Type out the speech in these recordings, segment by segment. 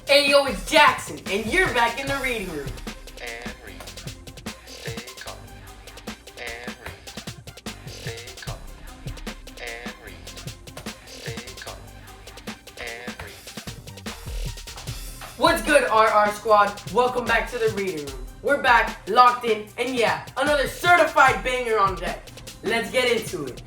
Hey yo, it's Jaxon, and you're back in the reading room. And read. Stay calm. And read. Stay calm. And read. Stay calm. And read. What's good, RR Squad? Welcome back to the reading room. We're back, locked in, and yeah, another certified banger on deck. Let's get into it.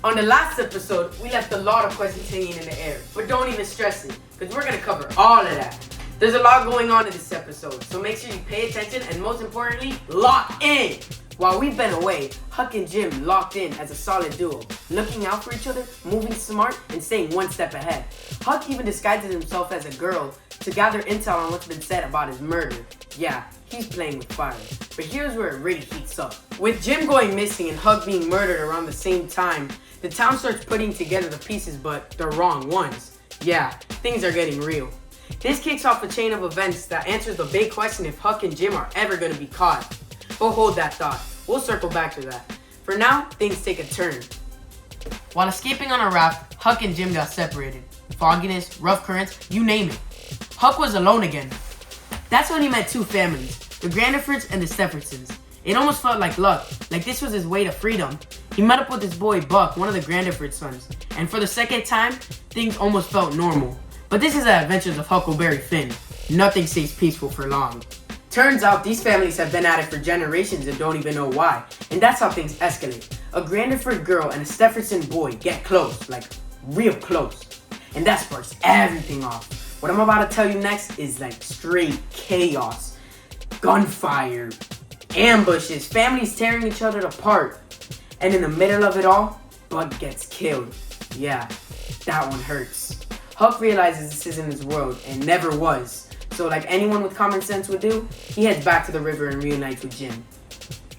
On the last episode, we left a lot of questions hanging in the air, but don't even stress it, because we're going to cover all of that. There's a lot going on in this episode, so make sure you pay attention and most importantly, lock in! While we've been away, Huck and Jim locked in as a solid duo, looking out for each other, moving smart, and staying one step ahead. Huck even disguises himself as a girl to gather intel on what's been said about his murder. Yeah, he's playing with fire. But here's where it really heats up. With Jim going missing and Huck being murdered around the same time, the town starts putting together the pieces, but the wrong ones. Yeah, things are getting real. This kicks off a chain of events that answers the big question if Huck and Jim are ever going to be caught. But hold that thought. We'll circle back to that. For now, things take a turn. While escaping on a raft, Huck and Jim got separated. Fogginess, rough currents, you name it. Huck was alone again. That's when he met two families, the Grandifords and the Steffersons. It almost felt like luck, like this was his way to freedom. He met up with his boy Buck, one of the Grandiford sons, and for the second time, things almost felt normal. But this is the Adventures of Huckleberry Finn. Nothing stays peaceful for long. Turns out these families have been at it for generations and don't even know why, and that's how things escalate. A Grandiford girl and a Stefferson boy get close, like real close, and that sparks everything off. What I'm about to tell you next is like straight chaos, gunfire, ambushes, families tearing each other apart. And in the middle of it all, Buck gets killed. Yeah, that one hurts. Huck realizes this isn't his world and never was. So like anyone with common sense would do, he heads back to the river and reunites with Jim.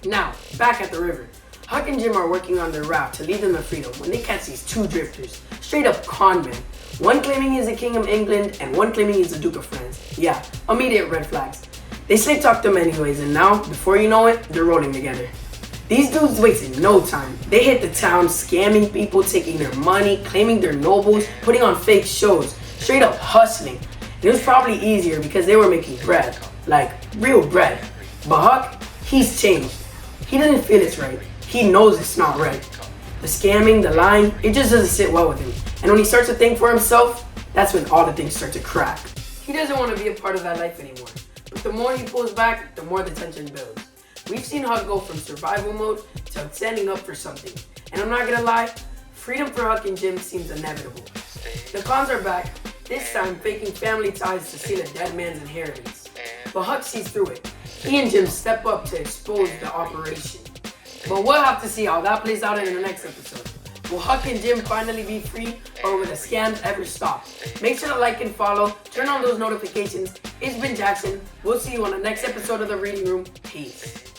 Now, back at the river, Huck and Jim are working on their raft to lead them to freedom when they catch these two drifters, straight up con men. One claiming he's the King of England and one claiming he's the Duke of France. Yeah, immediate red flags. They slick talk them anyways, and now, before you know it, they're rolling together. These dudes wasted no time. They hit the town, scamming people, taking their money, claiming they're nobles, putting on fake shows, straight up hustling. And it was probably easier because they were making bread, like real bread. But Huck, he's changed. He doesn't feel it's right. He knows it's not right. The scamming, the lying, it just doesn't sit well with him. And when he starts to think for himself, that's when all the things start to crack. He doesn't want to be a part of that life anymore. But the more he pulls back, the more the tension builds. We've seen Huck go from survival mode to standing up for something. And I'm not gonna lie, freedom for Huck and Jim seems inevitable. The cons are back, this time faking family ties to steal a dead man's inheritance. But Huck sees through it. He and Jim step up to expose the operation. But we'll have to see how that plays out in the next episode. Will Huck and Jim finally be free, or will the scams ever stop? Make sure to like and follow, turn on those notifications. It's been Jaxon. We'll see you on the next episode of The Reading Room. Peace.